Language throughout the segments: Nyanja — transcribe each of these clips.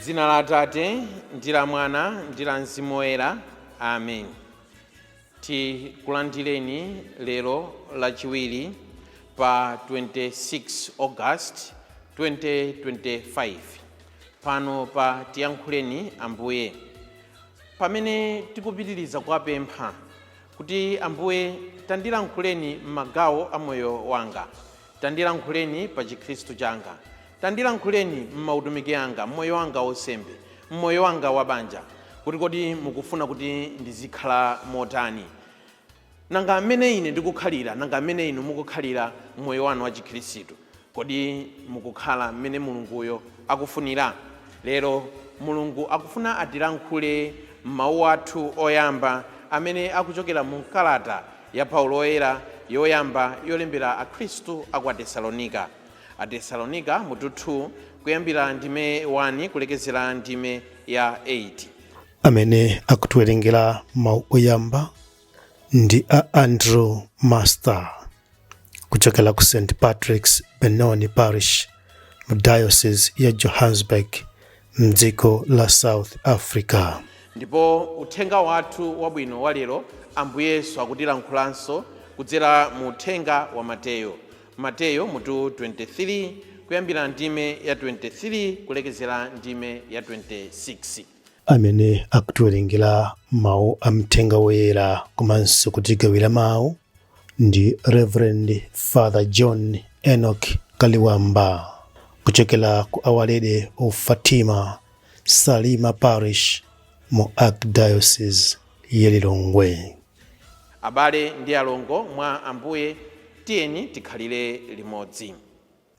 M'dzina la Atate ndi la Mwana ndi la Mzimu Woyera. Amen. Tikulandireni lero lachiwiri pa 26 August 2025 pano pa Tiyankhuleni Ambuye, pamene tikupitiriza kuwapempha kuti Ambuye tandilankhuleni m'magawo a moyo wanga, tandilankhuleni pa chikhristu changa, tandilankhuleni m'mautumiki anga, m'moyo wanga wosembe, m'moyo wanga wa banja, kuti kodi mukufuna kuti ndizikhala motani, nanga amene ine ndikukhalira, nanga amene inu mukukhalira m'moyo wanu wa chikhristu, kodi mukukhala mmene Mulunguyo akufunira. Lero Mulungu akufuna atilankhule mawu athu oyamba amene akuchokera mu kalata ya Paulo oyera yoyamba yolembera akhristu aku Atesalonika. Atesalonika mutu 2 kuyambira ndime 1 kulekezera ndime ya 8. Amene akutiwerengera mawu oyamba ndi a Andrew Master kuchokera ku St. Patrick's Benoni Parish mu Diocese ya Johannesburg mdziko la South Africa. Ndipo uthenga wathu wabwino wa lero Ambuye Yesu akutilankhulanso kudzera mu uthenga wa Mateyo mutu 23 kuyambira ndime ya 23 kulekezera ndime ya 26. Amene akutiwerengera mawu a mthenga woyera komanso kutigawira mawu ndi Reverend Father John Enoch Kaliwamba kuchokera ku Our Lady of Fatima Salima Parish mu Archdiocese ya Lilongwe. Abale ndi alongo mwa Ambuye, tiyeni tikhalire limodzi.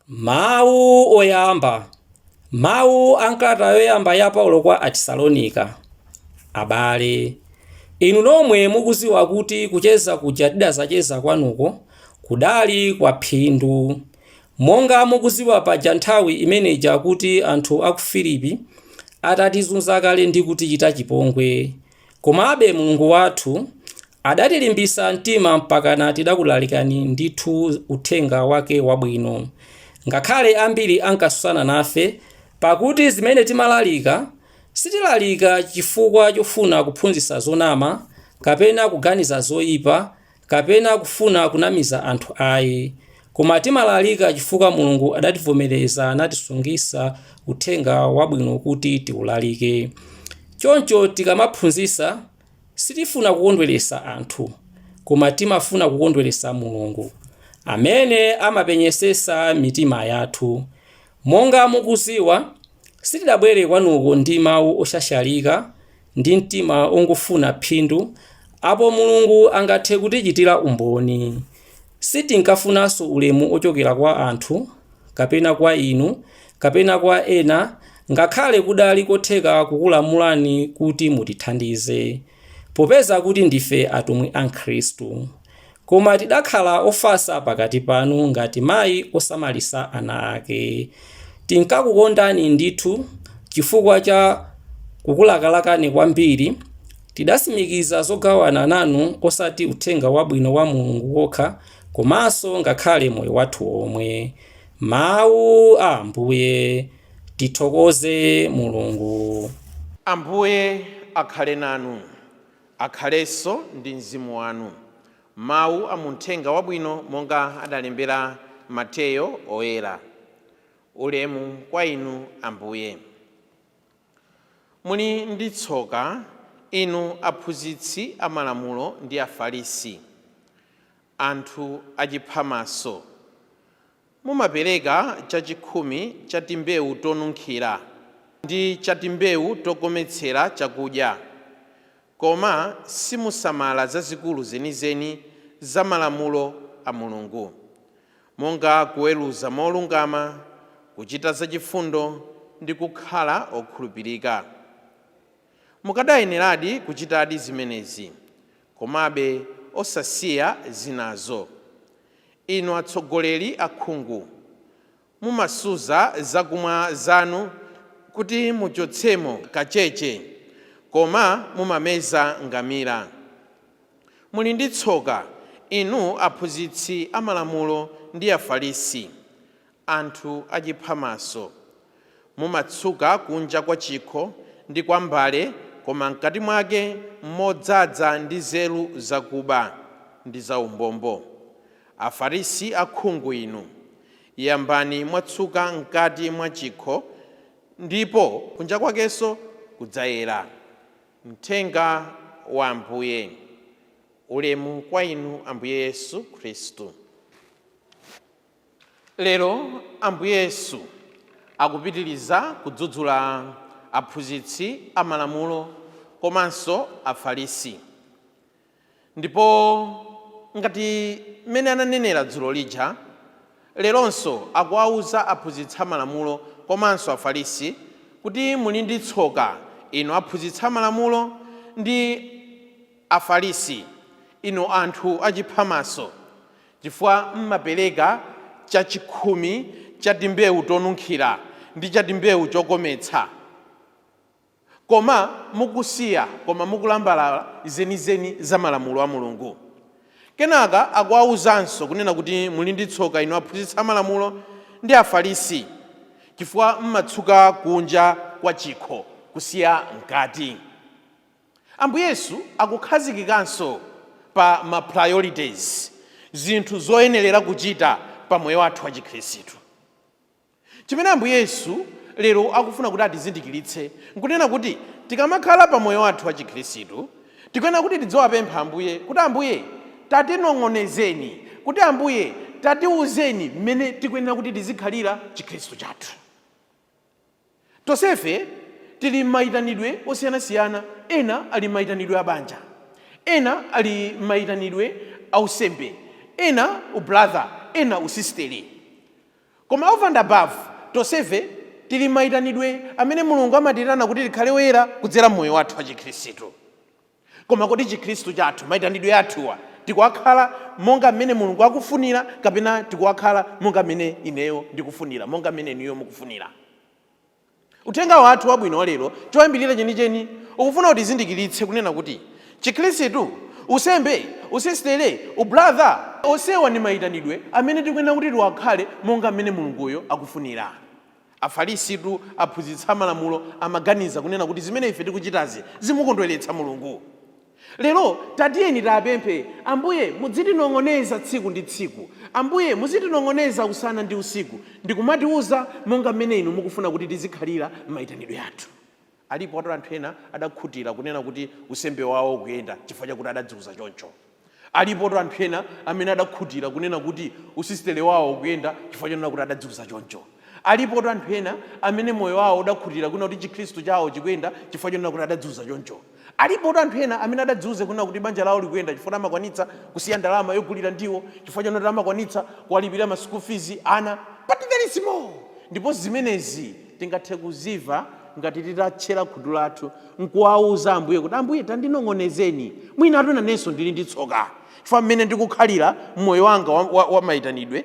Mawu oyamba. Mawu ankalata yoyamba ya Paulo kwa Atesalonika. Abale, inu nomwe mukuziwa kuti kucheza kuja tidasacheza kwanuko kudali kwa phindu. Monga mukuziwa paja nthawi imeneja kuti anthu aku Filipi atatizunza kale ndi kutichita chipongwe. Komabe Mulungu wathu adatilimbisa mtima mpakana tidakulalikani ndithu uthenga wake wabwino. Ngakhale ambiri ankasusana nafe, pakuti zimene timalalika sitilalika chifukwa chofuna kuphunzitsa zonama, kapena kuganiza zoyipa, kapena kufuna kunamiza anthu ayi, koma timalalika chifukwa Mulungu adativomereza natisungisa uthenga wabwino kuti tiulalike. Choncho tikamaphunzitsa sitifuna kukondweretsa anthu, koma timafuna kukondweretsa Mulungu amene amapenyesesa mitima yathu. Monga mukuziwa, sitidabwere kwanuko ndi mawu oshashalika ndi mtima ongofuna phindu apo Mulungu angathe kutichitira umboni. Sitinkafunanso ulemu ochokera kwa anthu, kapena kwa inu, kapena kwa ena, ngakhale kudali kotheka kukulamulani kuti mutithandize, popeza kuti ndife atumwi a Khristu. Koma tidakhala ofasa pakati panu ngati mayi osamalisa ana ake. Tinkakukondani ndithu chifukwa cha kukulakalakani kwambiri. Tidasimikiza zogawana nanu osati uthenga wabwino wa Mulungu wokha, komanso ngakhale moyo wathu omwe. Mawu a Ambuye. Tithokoze Mulungu. Ambuye akhale nanu, akhalenso ndi mzimu wanu. Mawu a muthenga wabwino monga adalembera Mateyo oyera. Ulemu kwa inu Ambuye. Muli ndi tsoka inu aphunzitsi amalamulo ndi Afarisi, anthu achiphamaso. Mumapereka chachikhumi cha timbewu tonunkhira ndi cha timbewu tokometsera chakudya, koma simusamala zazikulu zenizeni za malamulo a Mulungu, monga kuweruza molungama, kuchita zachifundo ndi kukhala okhulupirika. Mukadayeneradi kuchitadi zimenezi, komabe osasiya zinazo. Inu atsogoleri akhungu, mumasuza zakumwa zanu kuti muchotsemo kacheche, koma mumameza ngamira. Muli ndi tsoka inu aphunzitsi amalamulo ndi Afarisi, anthu achiphamaso. mumatsuka kunja kwa chikho ndi kwa mbale, koma mkati mwake modzaza ndi nzeru zakuba ndi zaumbombo. Afarisi akhungu inu, yambani mwatsuka mkati mwa chikho, ndipo kunja kwakenso kudzayera. Mthenga wa Ambuye. Ulemu kwa inu Ambuye Yesu Khristu. Lero Ambuye Yesu akupitiriza kudzudzula aphunzitsi amalamulo komanso Afarisi. Ndipo ngati mmene ananenera dzulo lija, leronso akuwauza aphunzitsi amalamulo komanso Afarisi kuti muli ndi tsoka inu aphunzitsi amalamulo ndi Afarisi, inu anthu achiphamaso, chifukwa mmapereka chachikhumi cha timbewu tonunkhira ndi cha timbewu chokometsa, koma mukusiya koma mukulambalala zenizeni za malamulo a Mulungu. Kenaka akuwawuzanso kunena kuti muli ndi tsoka inu aphunzitsi amalamulo ndi Afarisi, chifukwa mmatsuka kunja kwa chikho kusiya mkati. Ambuye Yesu akukhazikikanso pa ma priorities, zinthu zoyenera kuchita pa moyo wathu wa Chikhristu. Chimene Ambuye Yesu lero akufuna kuti atizindikiritse nkunena kuti tikamakhala pa moyo wathu wa Chikhristu, tikuyenera kuti tidziwapempha Ambuye kuti Ambuye tatinong'onezeni, kuti Ambuye tatiwuzeni mmene tikuyenera kuti tizikhalira Chikhristu chathu. Tonsefe tili mayitanidwe osiyanasiyana, ena ali mayitanidwe abanja, ena ali mayitanidwe ausembe, ena ubrother, ena usisteri. Koma over and above, tonsefe tili mayitanidwe amene Mulungu amatirana kuti tikhale oyera kudzera moyo wathu wa Chikhristu. Koma kodi Chikhristu chathu, mayitanidwe athuwa, tikuwakhala monga mmene Mulungu akufunira kapena tikuwakhala monga mmene ineyo ndikufunira, monga mmene inuyo mukufunira? Uthenga wathu wabwino wa lero choyambirira chenicheni ukufuna kuti tizindikiritse kunena kuti Chikhristu, usembe, usistere, ubrother, onsewa ndi mayitanidwe amene tikuyenera kuti tiwakhale monga mmene Mulunguyo akufunira. Afarisitu, aphunzitsi amalamulo, amaganiza kunena kuti zimene ife tikuchitazi zimukondweretsa Mulungu. Lero tatiyeni tapemphe, Ambuye mudzitinong'oneza tsiku ndi tsiku, Ambuye mudzitinong'oneza usana ndi usiku, ndikumatiuza monga mmene inu mukufuna kuti tizikhalira mayitanidwe athu. Alipo anthu ena adakhutira kunena kuti usembe wawo kuyenda chifukwa chakuti adadziuza choncho. Alipo anthu ena amene adakhutira kunena kuti usistere wawo kuyenda chifukwa chakuti adadziuza choncho. Alipo anthu ena amene moyo wawo udakhutira kunena kuti Chikhristu chawo chikuyenda chifukwa chakuti adadziuza choncho. Alipo anthu ena amene adadziuze kunena kuti banja lawo likuyenda chifukwa amakwanitsa kusiya ndalama yogulira ndiwo, chifukwa chakuti amakwanitsa kuwalipira ma school fees ana. But there is more. Ndipo zimenezi tingathe kuziva ngati titatchera khutu lathu nkuwauza Ambuye kuti Ambuye tandinong'onezeni, mwina atu nanenso ndili ndi tsoka chifukwa mmene ndikukhalira mmoyo wanga wa mayitanidwe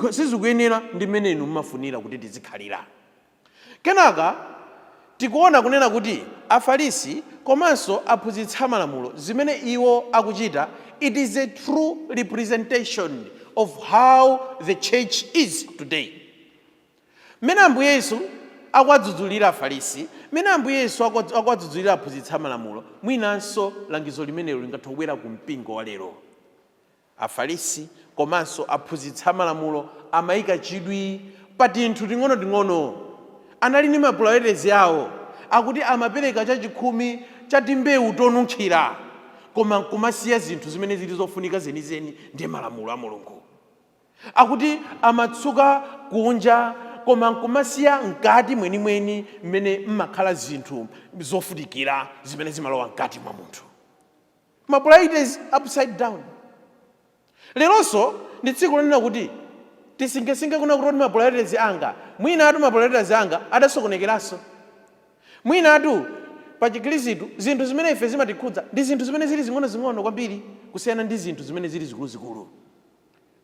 sizikuyenera ndi mmene inu mumafunira kuti tizikhalira. Kenaka tikuona kunena kuti Afarisi komanso aphunzitsi amalamulo zimene iwo akuchita, it is a true representation of how the church is today. Mmene Ambuye Yesu akwadzudzulira Afarisi, mmene Ambuye Yesu akwadzudzulira aphunzitsi amalamulo, mwinanso langizo limenelo lingathe kubwera ku mpingo wa lero. Afarisi komanso aphunzitsi amalamulo amayika chidwi pa tinthu ting'ono-ting'ono. Anali ndi mapulawetezi yawo akuti amapereka chachikhumi cha timbewu tonunkhira, koma kumasiya zinthu zimene zili zofunika zenizeni ndi malamulo a Mulungu. Akuti amatsuka kunja koma kumasiya mkati mwenimweni mmene mmakhala zinthu zofunikira zimene zimalowa mkati mwa munthu. Mapulawetezi upside down. Leronso ndi tsiku lonena kuti tisingesinge kuna kuti mapulawetezi anga, mwina atu mapulawetezi anga adasokonekeranso. Mwina atu pa Chikhristu zinthu zimene ife zimatikhudza ndi zinthu zimene zili zing'ono-zing'ono kwambiri kusiyana ndi zinthu zimene zili zikuluzikulu.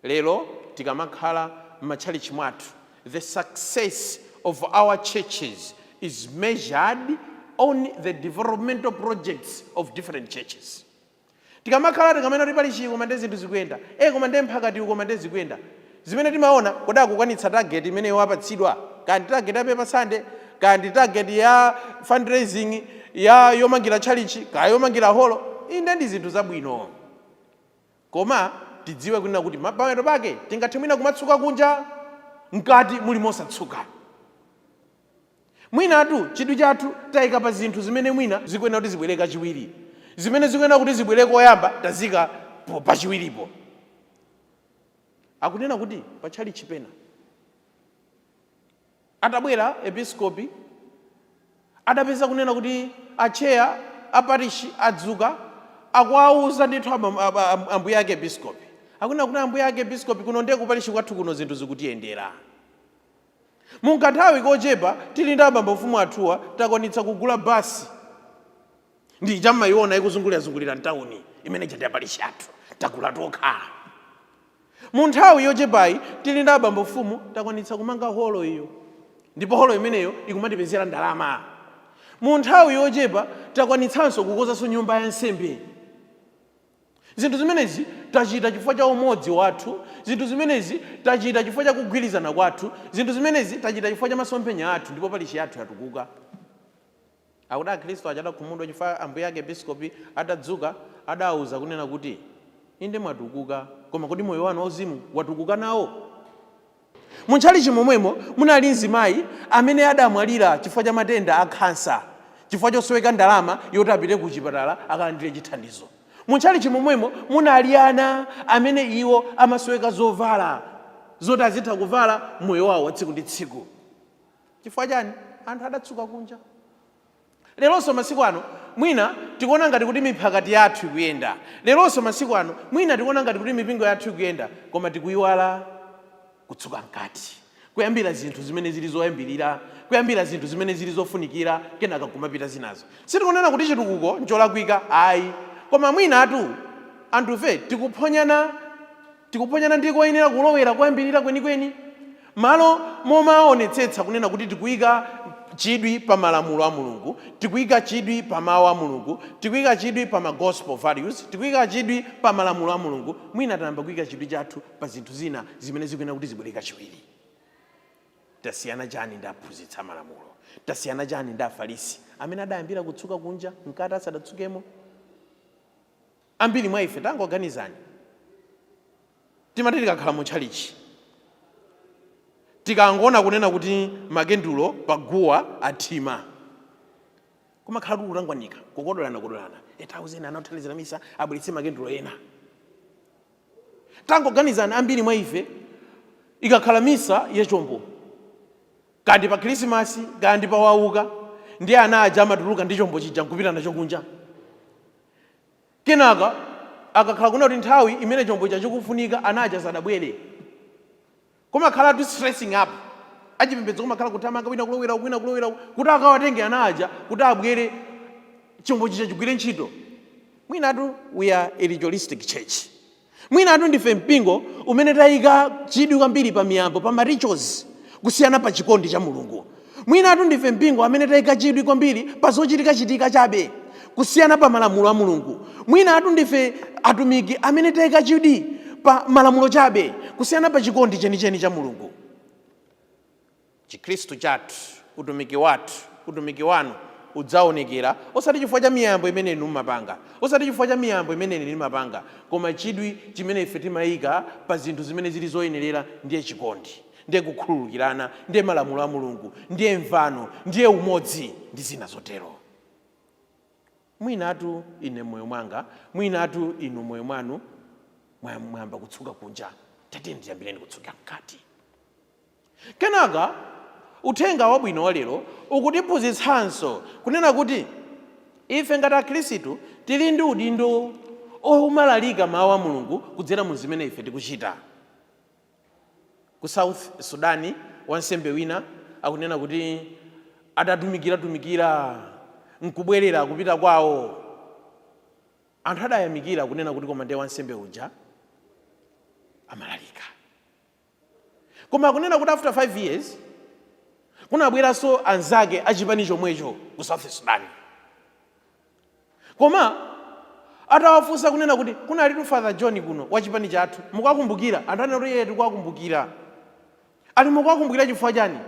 Lero tikamakhala m'matchalichi mwathu, the success of our churches is measured on the developmental projects of different churches. Tikamakhala tikamena kuti pali chiko mande zinthu zikuyenda, koma ndi mphakati uko mande zikuyenda, zimene timaona kodi akukwanitsa target imene wapatsidwa, kandi target ya Paper Sunday, kandi target ya fundraising ya yomangira chalichi, kaya yomangira holo, inde ndi zinthu zabwino. Koma tidziwe kunena kuti mapameto pake tingathe mwina kumatsuka kunja mkati muli mosatsuka. Mwinatu chidwi chathu tayika pa zinthu zimene mwina zikuyenera kuti zibwere kachiwiri, zimene zikuyenera kuti zibwere koyamba tazika pachiwiripo. Akunena kuti pachali chipena atabwera episkopi adapeza kunena kuti acheya aparishi adzuka akuwauza ndithu ambuye ake episkopi. Akunena kuti ambuye ake episkopi kuno ndiye kuparishi kwathu kuno zinthu zikutiyendera. Munkanthawi kochepa tili ndi abambo mfumu athuwa takwanitsa kugula basi ndi chammayiona ikuzungulira ntawuni imene chati aparishi athu tagula tokha. Mu nthawi yochepayi tili ndi abambo mfumu takwanitsa kumanga holo iyo, ndipo holo imeneyo ikumatipezera ndalama. Mu nthawi yochepa takwanitsanso kukozanso nyumba ya nsembe. Zinthu zimenezi tachita chifukwa cha umodzi wathu, zinthu zimenezi tachita chifukwa cha kugwirizana kwathu, zinthu zimenezi tachita chifukwa cha masomphenya athu, ndipo parishi yathu yatukuka. Akuti akhristu achadakhumudwa chifukwa ambuye ake episkopi atadzuka adawuza kunena kuti inde mwatukuka, koma kodi moyo wanu wauzimu watukuka nawo? Muntchalichi momwemo munali mzimayi amene adamwalira chifukwa cha matenda a khansa, chifukwa chosoweka ndalama yoti apite ku chipatala akalandire chithandizo. Muntchalichi momwemo munali ana amene iwo amasoweka zovala zoti azitha kuvala moyo wawo wa tsiku ndi tsiku. Chifukwa chani? Anthu adatsuka kunja. Leronso masiku ano mwina tikuona ngati kuti miphakati yathu ikuyenda. Leronso masiku ano mwina tikuona ngati kuti mipingo yathu ikuyenda, koma tikuyiwala kutsuka mkati, kuyambira zinthu zimene zili zoyambirira, kuyambira zinthu zimene zili zofunikira, kenaka kumapita zinazo. Sitikunena kuti chitukuko ncholakwika, ayi, koma mwina anthufe tikuphonyana ndi koyenera kulowera koyambirira kwenikweni, malo momaonetsetsa kunena kuti tikuyika chidwi pa malamulo a Mulungu, tikuyika chidwi pa mawu a Mulungu, tikuyika chidwi pa gospel values, tikuyika chidwi pa malamulo a Mulungu. Mwina tanamba kuyika chidwi chathu pa zinthu zina zimene zikuyenera kuti zibwere kachiwiri. Tasiyana chani ndi aphunzitsa malamulo? Tasiyana chani ndi afarisi amene adayambira kutsuka kunja mkati asadatsukemo? Ambiri mwa ife tangoganizani, timati tikakhala mutchalichi tikangona kunena kuti makendulo paguwa athima, kumakhala kukutangwanika kukodolana 1000 anauthandizira misa abweretsa makendulo ena. Tangoganizani ambiri mwa ife ikakhala misa yachombo, kandi pa Krismasi kandi pa wauka, ndiye ana aja amatuluka ndi chombo chija nkupita nacho kunja. Kenaka akakhala kuna kuti nthawi imene chombo cha chikufunika ana aja sadabwere, kumakhala tu stressing up, achipembedzo kumakhala kuthamanga wina kulowera kuti akawatenge ana aja kuti abwere chombo chija chigwire ntchito. Mwinatu we are a ritualistic church. Mwinatu ndife mpingo umene tayika chidwi kwambiri pa miyambo, pa rituals, kusiyana pa chikondi cha Mulungu. Mwinatu ndife mpingo amene tayika chidwi kwambiri pa zochitika chabe, kusiyana pa malamulo a Mulungu. Mwinatu ndife atumiki amene tayika chidwi pa malamulo chabe, kusiyana pa chikondi chenicheni cha Mulungu. Chikhristu chathu, utumiki wathu, utumiki wanu udzaonekera osati chifukwa cha miyambo imene inu mumapanga, osati chifukwa cha miyambo imene inu mumapanga, koma chidwi chimene ife timayika pa zinthu zimene zili zoyenerera, ndiye chikondi, ndiye kukhululukirana, ndiye malamulo a Mulungu, ndiye mvano, ndiye umodzi ndi zina zotero. Mwinatu ine moyo mwanga, mwinatu inu moyo mwanu mwayamba kutsuka kunja, tati ndiyambireni kutsuka mkati. Kenaka uthenga wabwino wa lero ukutiphunzitsanso kunena kuti ife ngati akhristu tili ndi udindo omalalika mawu a Mulungu kudzera mu zimene ife tikuchita. Ku South Sudan wansembe wina akunena kuti adatumikira nkubwerera kupita kwawo, anthu adayamikira kunena kuti koma ndiye wansembe uja amalalika. Koma akunena kuti after 5 years kunabweranso anzake achipani chomwecho ku South Sudan. Koma atawafunsa kunena kuti kunalitu Father John kuno wachipani chathu, mukakumbukira? Anthu anena kuti iye tikuwakumbukira. Ali mukakumbukira chifukwa chani?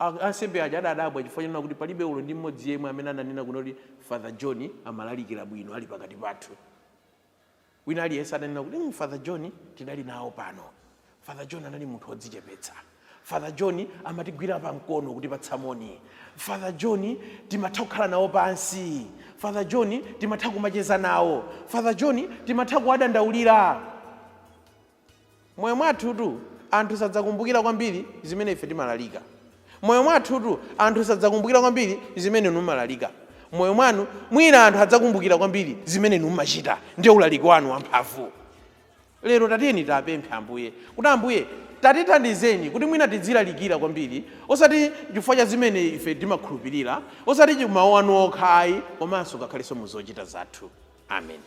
ansembe aja adadabwa chifukwa chonena kuti palibe ulo ndi mmodzi yemwe amene ananena kuti Father John amalalikira bwino ali pakati pathu. Wina aliyense adanena kuti Father John tidali nawo pano, Father John anali munthu wodzichepetsa, Father John amatigwira pamkono kuti patsamoni, Father John timatha kukhala nawo pansi, Father John timatha kumacheza nawo, Father John timatha kuwadandaulira. Moyo mwathutu anthu sadzakumbukira kwambiri zimene ife timalalika. Moyo mwathutu anthu sadzakumbukira kwambiri zimene mumalalika. Moyo mwanu mwina anthu adzakumbukira kwambiri zimene mumachita, ndiye ulaliki wanu wamphamvu. Lero tatiyeni tapemphe Ambuye kuti Ambuye tatithandizeni kuti mwina tidzilalikira kwambiri, osati chifukwa cha zimene ife timakhulupirira, osati mawu anu okha ayi, komanso ngakhalenso mu zochita zathu. Amen.